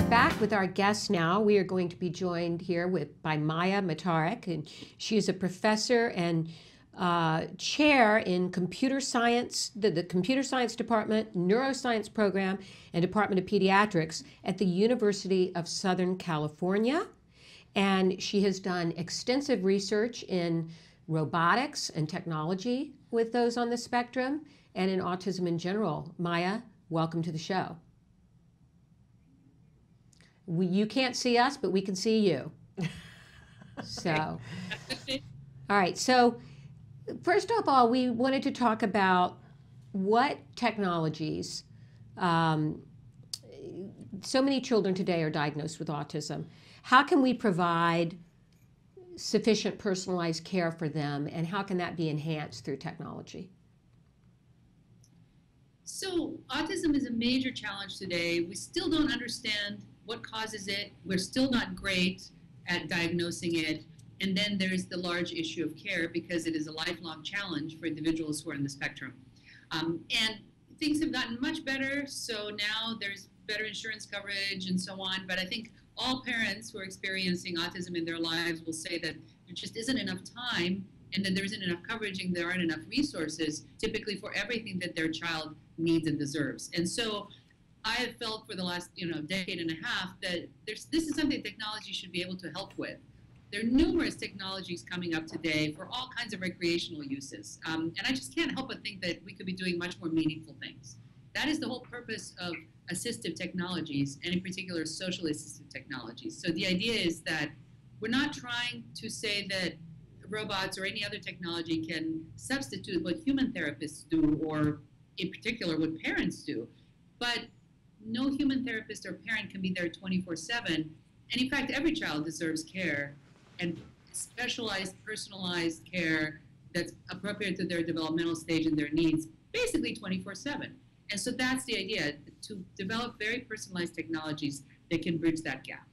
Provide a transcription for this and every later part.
Back with our guest now. We are going to be joined here by Maja Mataric, and she is a professor and chair in computer science, the computer science department, neuroscience program, and Department of Pediatrics at the University of Southern California. And she has done extensive research in robotics and technology with those on the spectrum and in autism in general. Maja, welcome to the show. You can't see us, but we can see you. So, all right. So, first of all, we wanted to talk about what technologies, so many children today are diagnosed with autism. How can we provide sufficient personalized care for them, and how can that be enhanced through technology? So, autism is a major challenge today. We still don't understand what causes it. We're still not great at diagnosing it. And then there's the large issue of care, because it is a lifelong challenge for individuals who are on the spectrum. And things have gotten much better, so now there's better insurance coverage and so on. But I think all parents who are experiencing autism in their lives will say that there just isn't enough time, and that there isn't enough coverage, and there aren't enough resources typically for everything that their child needs and deserves. And so I have felt for the last decade and a half that this is something technology should be able to help with. There are numerous technologies coming up today for all kinds of recreational uses. And I just can't help but think that we could be doing much more meaningful things. That is the whole purpose of assistive technologies, and in particular social assistive technologies. So the idea is that we're not trying to say that robots or any other technology can substitute what human therapists do, or in particular what parents do. But no human therapist or parent can be there 24/7. And in fact, every child deserves care, and specialized, personalized care that's appropriate to their developmental stage and their needs, basically 24/7. And so that's the idea, to develop very personalized technologies that can bridge that gap.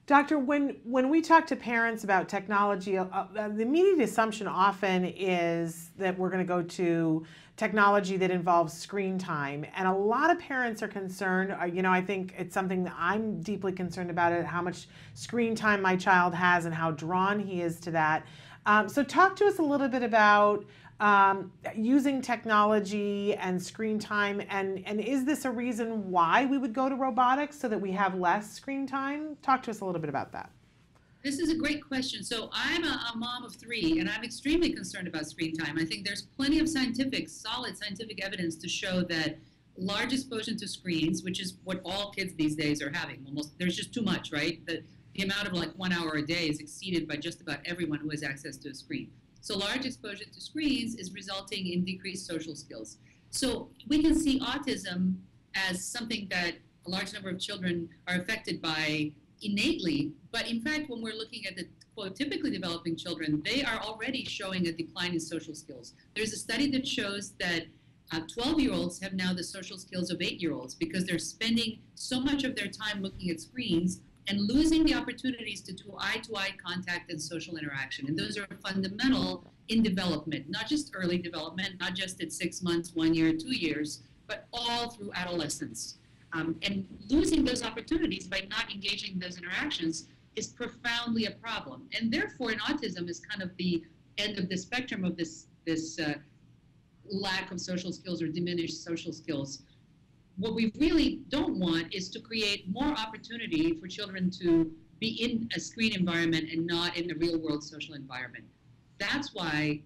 Doctor, when we talk to parents about technology, the immediate assumption often is that we're going to go to technology that involves screen time. And a lot of parents are concerned, I think it's something that I'm deeply concerned about, how much screen time my child has and how drawn he is to that. So talk to us a little bit about using technology and screen time, and is this a reason why we would go to robotics, so that we have less screen time? Talk to us a little bit about that. This is a great question. So I'm a mom of 3, and I'm extremely concerned about screen time. I think there's plenty of solid scientific evidence to show that large exposure to screens, which is what all kids these days are having, there's just too much, right? The amount of 1 hour a day is exceeded by just about everyone who has access to a screen. So large exposure to screens is resulting in decreased social skills. So we can see autism as something that a large number of children are affected by innately, but in fact, when we're looking at the quote typically developing children, they are already showing a decline in social skills. There's a study that shows that 12-year-olds have now the social skills of 8-year-olds, because they're spending so much of their time looking at screens and losing the opportunities to do eye-to-eye contact and social interaction. And those are fundamental in development, not just early development, not just at 6 months, 1 year, 2 years, but all through adolescence. And losing those opportunities by not engaging in those interactions is profoundly a problem. And therefore, in autism is kind of the end of the spectrum of this lack of social skills or diminished social skills. What we really don't want is to create more opportunity for children to be in a screen environment and not in the real world social environment. That's why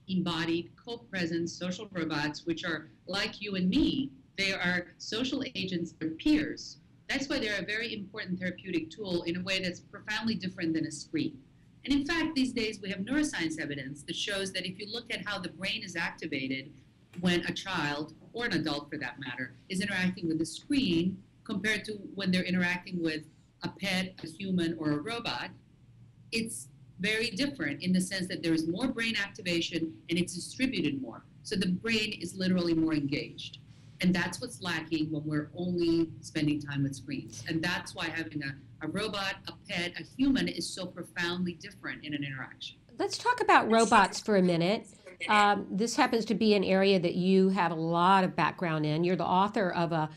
embodied, co-present social robots, which are like you and me, they are social agents, they're peers. That's why they're a very important therapeutic tool in a way that's profoundly different than a screen. And in fact, these days we have neuroscience evidence that shows that if you look at how the brain is activated when a child, or an adult for that matter, is interacting with a screen compared to when they're interacting with a pet, a human, or a robot, it's very different in the sense that there is more brain activation and it's distributed more. So the brain is literally more engaged. And that's what's lacking when we're only spending time with screens. And that's why having a robot, a pet, a human is so profoundly different in an interaction. Let's talk about robots for a minute. this happens to be an area that you have a lot of background in. You're the author of a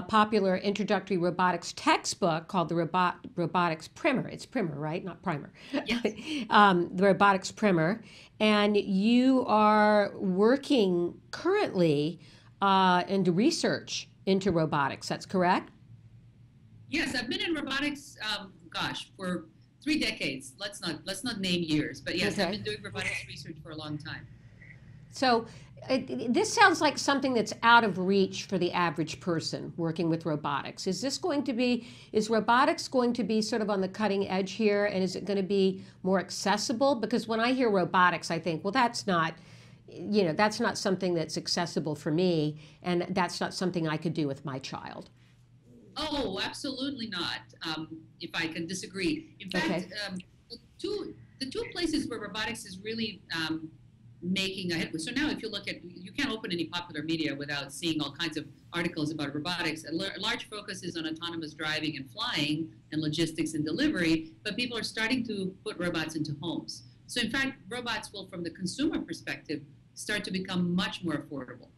popular introductory robotics textbook called the Robotics Primer. It's Primer, right? Not Primer. Yes. The Robotics Primer. And you are working currently into research into robotics. That's correct? Yes, I've been in robotics, for 3 decades. Let's not name years, but yes, Okay. I've been doing robotics research for a long time. So this sounds like something that's out of reach for the average person working with robotics. Is robotics going to be sort of on the cutting edge here, and is it going to be more accessible? Because when I hear robotics, I think, well, that's not something that's accessible for me, and that's not something I could do with my child. Oh, absolutely not. If I can disagree. In fact, Okay. The two places where robotics is really making a headway. So now if you look at, you can't open any popular media without seeing all kinds of articles about robotics. A large focus is on autonomous driving and flying and logistics and delivery, but people are starting to put robots into homes. So in fact, robots will, from the consumer perspective, start to become much more affordable.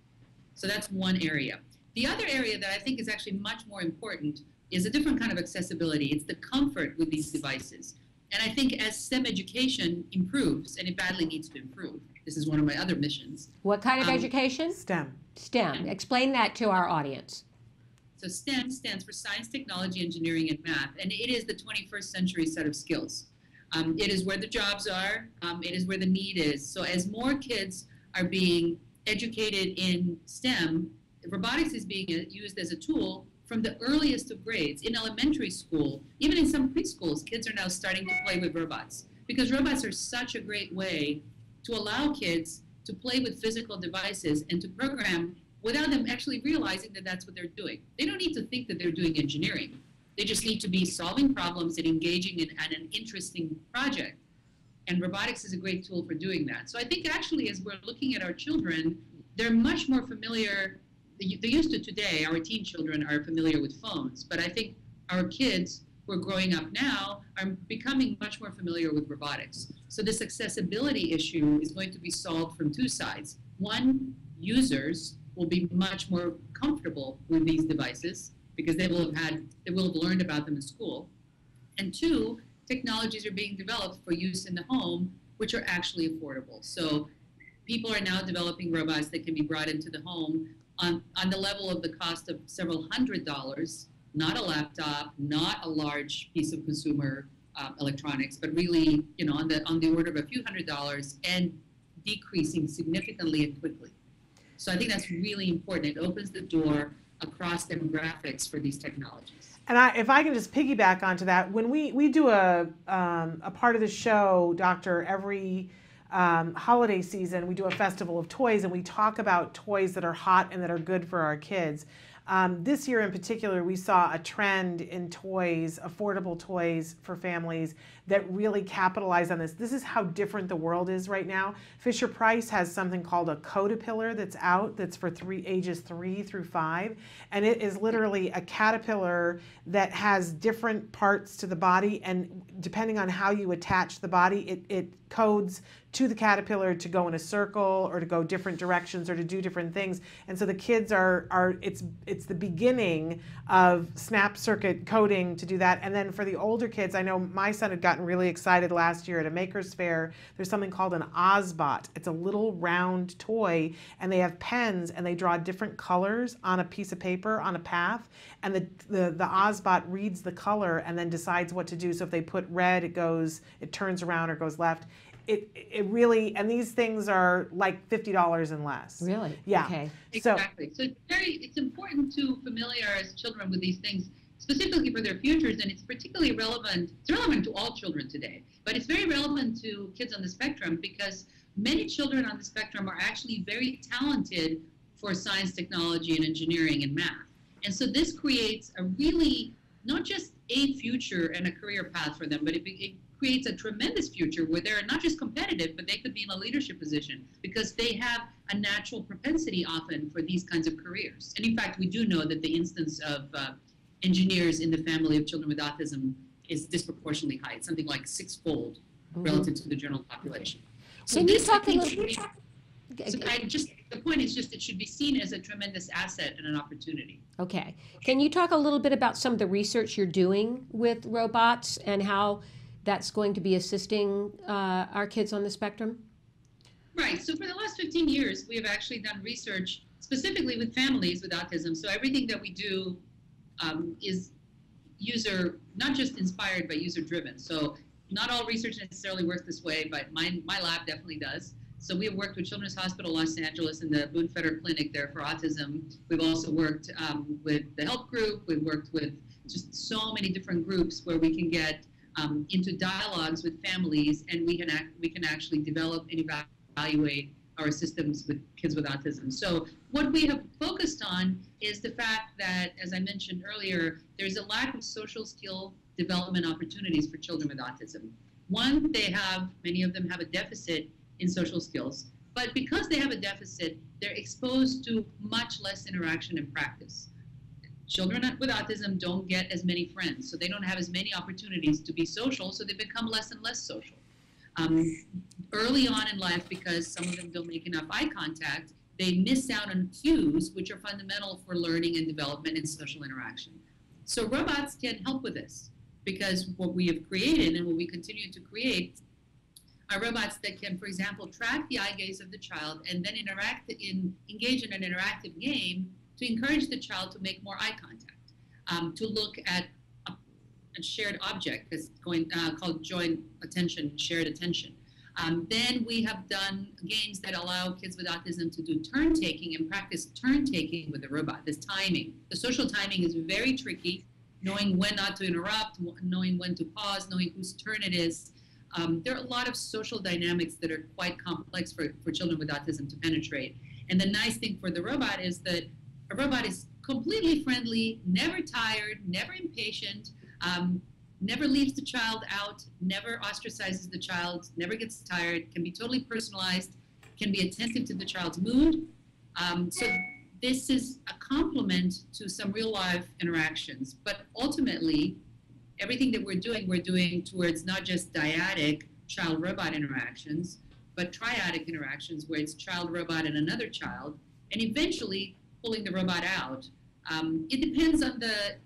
So that's one area. The other area that I think is actually much more important is a different kind of accessibility. It's the comfort with these devices. And I think as STEM education improves, and it badly needs to improve, this is one of my other missions. What kind of education? STEM. STEM. Explain that to our audience. So STEM stands for Science, Technology, Engineering, and Math, and it is the 21st century set of skills. It is where the jobs are. It is where the need is. So as more kids are being educated in STEM, robotics is being used as a tool from the earliest of grades. In elementary school, even in some preschools, kids are now starting to play with robots, because robots are such a great way to allow kids to play with physical devices and to program without them actually realizing that that's what they're doing. They don't need to think that they're doing engineering. They just need to be solving problems and engaging in an interesting project. And robotics is a great tool for doing that. So I think actually as we're looking at our children, they're much more familiar. They used to today, our teen children are familiar with phones, but I think our kids who are growing up now are becoming much more familiar with robotics. So this accessibility issue is going to be solved from two sides. One, users will be much more comfortable with these devices because they will have learned about them in school. And two, technologies are being developed for use in the home, which are actually affordable. So people are now developing robots that can be brought into the home on the level of the cost of several $100s, not a laptop, not a large piece of consumer electronics, but really, on the order of a few $100s and decreasing significantly and quickly. So I think that's really important. It opens the door across demographics for these technologies. And if I can just piggyback onto that, when we do a part of the show, Doctor, every holiday season, we do a festival of toys, and we talk about toys that are hot and that are good for our kids. This year in particular, we saw a trend in toys, affordable toys for families that really capitalize on this. This is how different the world is right now. Fisher-Price has something called a Caterpillar that's out, that's for ages 3 through 5. And it is literally a caterpillar that has different parts to the body, and depending on how you attach the body, it codes to the caterpillar to go in a circle or to go different directions or to do different things. And so the kids it's the beginning of snap circuit coding to do that. And then for the older kids, I know my son had gotten really excited last year at a maker's fair. There's something called an Ozbot. It's a little round toy, and they have pens, and they draw different colors on a piece of paper on a path, and the Ozbot reads the color and then decides what to do. So if they put red, it turns around or goes left. It really, and these things are like $50 and less. Really? Yeah. Okay. Exactly. So it's important to familiarize children with these things, specifically for their futures, and it's particularly relevant. It's relevant to all children today, but it's very relevant to kids on the spectrum, because many children on the spectrum are actually very talented for science, technology, and engineering and math. And so this creates a really, not just a future and a career path for them, but it creates a tremendous future where they're not just competitive, but they could be in a leadership position because they have a natural propensity often for these kinds of careers. And in fact, we do know that the instance of engineers in the family of children with autism is disproportionately high. It's something like 6-fold relative to the general population. So Can you talk a little So the point is just it should be seen as a tremendous asset and an opportunity. Okay. Can you talk a little bit about some of the research you're doing with robots and how that's going to be assisting our kids on the spectrum? Right. So for the last 15 years, we have actually done research specifically with families with autism. So everything that we do is not just inspired, but user driven. So not all research necessarily works this way, but my lab definitely does. So we have worked with Children's Hospital Los Angeles and the Boone Feder Clinic there for autism. We've also worked with the Help Group. We've worked with just so many different groups where we can get into dialogues with families, and we can actually develop and evaluate our systems with kids with autism. So what we have focused on is the fact that, as I mentioned earlier, there's a lack of social skill development opportunities for children with autism. One, many of them have a deficit in social skills, but because they have a deficit, they're exposed to much less interaction and practice. Children with autism don't get as many friends, so they don't have as many opportunities to be social, so they become less and less social. Early on in life, because some of them don't make enough eye contact, they miss out on cues which are fundamental for learning and development and social interaction. So robots can help with this, because what we have created and what we continue to create are robots that can, for example, track the eye gaze of the child and then engage in an interactive game to encourage the child to make more eye contact, to look at a shared object that's called joint attention, shared attention. Then we have done games that allow kids with autism to do turn taking and practice turn taking with the robot. This timing, the social timing is very tricky, knowing when not to interrupt, knowing when to pause, knowing whose turn it is. There are a lot of social dynamics that are quite complex for children with autism to penetrate. And the nice thing for the robot is that a robot is completely friendly, never tired, never impatient, never leaves the child out, never ostracizes the child, never gets tired, can be totally personalized, can be attentive to the child's mood. So this is a complement to some real life interactions. But ultimately, everything that we're doing towards not just dyadic child-robot interactions, but triadic interactions where it's child-robot and another child, and eventually pulling the robot out. It depends on the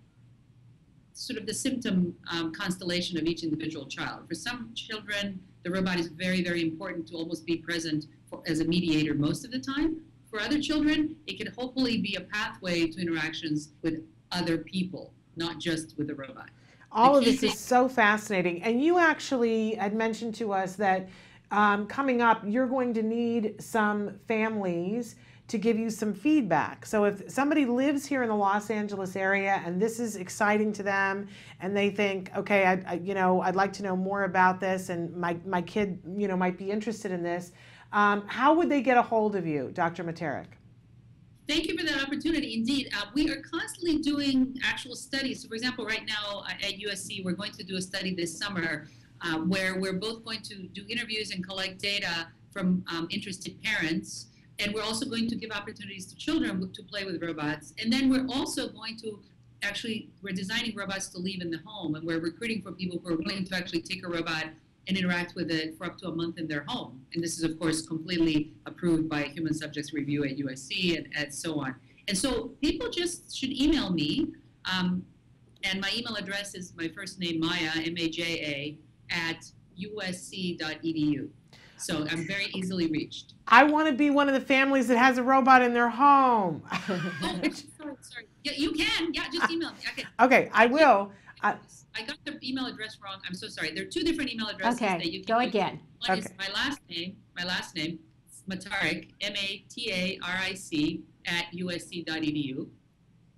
symptom constellation of each individual child. For some children, the robot is very, very important to almost be present as a mediator most of the time. For other children, it can hopefully be a pathway to interactions with other people, not just with the robot. All of this is so fascinating. And you actually had mentioned to us that coming up, you're going to need some families to give you some feedback. So if somebody lives here in the Los Angeles area and this is exciting to them and they think, okay, I'd like to know more about this and my kid, might be interested in this, how would they get a hold of you, Dr. Mataric? Thank you for that opportunity. Indeed, we are constantly doing actual studies. So for example, right now at USC, we're going to do a study this summer where we're both going to do interviews and collect data from interested parents. And we're also going to give opportunities to children to play with robots. And then we're also going to we're designing robots to leave in the home. And we're recruiting for people who are willing to actually take a robot and interact with it for up to a month in their home. And this is, of course, completely approved by Human Subjects Review at USC and so on. And so people just should email me. And my email address is my first name, Maja, M-A-J-A, @usc.edu. So I'm very easily reached. I want to be one of the families that has a robot in their home. Sorry. Yeah, you can. Yeah, just email me. Okay, I will. I got the email address wrong. I'm so sorry. There are two different email addresses that you can go use. again. One is my last name, Mataric, M-A-T-A-R-I-C, @usc.edu.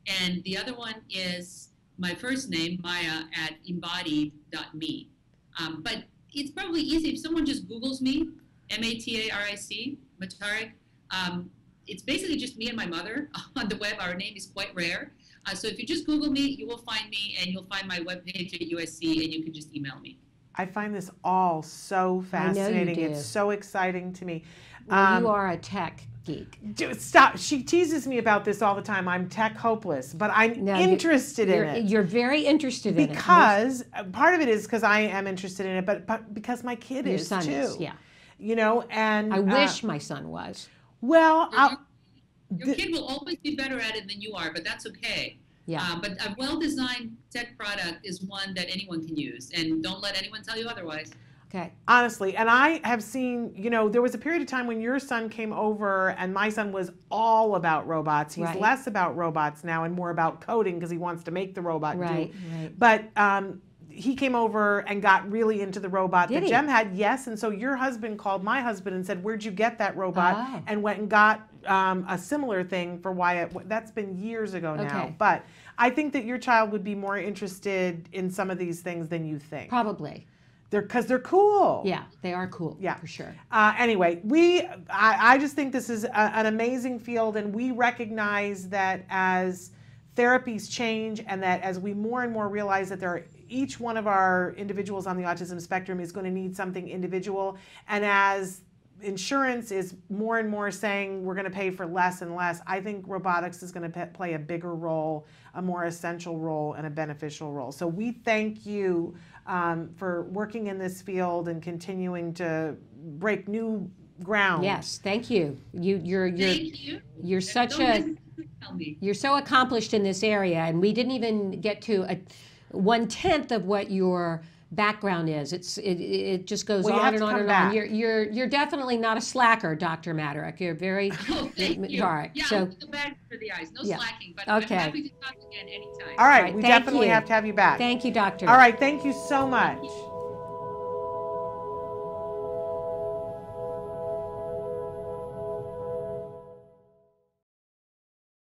And the other one is my first name, Maja, @embodied.me. But it's probably easy if someone just Googles me, M-A-T-A-R-I-C, Mataric. It's basically just me and my mother on the web. Our name is quite rare. So if you just Google me, you will find me, and you'll find my webpage at USC, and you can just email me. I find this all so fascinating. I know you do. It's so exciting to me. Well, you are a tech geek. Stop. She teases me about this all the time. I'm tech hopeless, but I'm interested in it. You're very interested in it. Because part of it is because I am interested in it, but because my kid is too. Your son is, yeah. And I wish my son was. Well, Your kid will always be better at it than you are, but that's okay. Yeah. But a well-designed tech product is one that anyone can use, and don't let anyone tell you otherwise. Okay. Honestly, and I have seen, there was a period of time when your son came over and my son was all about robots. He's Right. less about robots now and more about coding because he wants to make the robot Right. do. Right. But he came over and got really into the robot Did that he? Jem had. Yes, and so your husband called my husband and said, "Where'd you get that robot?" Oh. And went and got a similar thing for Wyatt. That's been years ago now. Okay. But I think that your child would be more interested in some of these things than you think. Probably. Because they're cool. Yeah, they are cool. Yeah. For sure. Anyway, I just think this is an amazing field, and we recognize that as therapies change and that as we more and more realize that each one of our individuals on the autism spectrum is going to need something individual, and as insurance is more and more saying we're going to pay for less and less, I think robotics is going to play a bigger role, a more essential role, and a beneficial role. So we thank you for working in this field and continuing to break new ground. Yes, thank you. Thank you. You're such Tell me. you're so accomplished in this area, and we didn't even get to 1/10 of what your background is. It just goes Well, you on have and to on come and back. on. You're definitely not a slacker, Dr. Mataric. You're very Thank you. Mataric. Yeah, So I'll put the bag for the eyes. No Yeah. slacking, but Okay. I'm happy to talk again anytime. All right, Right, we thank definitely you. have to have you back. thank you, Doctor. All right, thank you so much.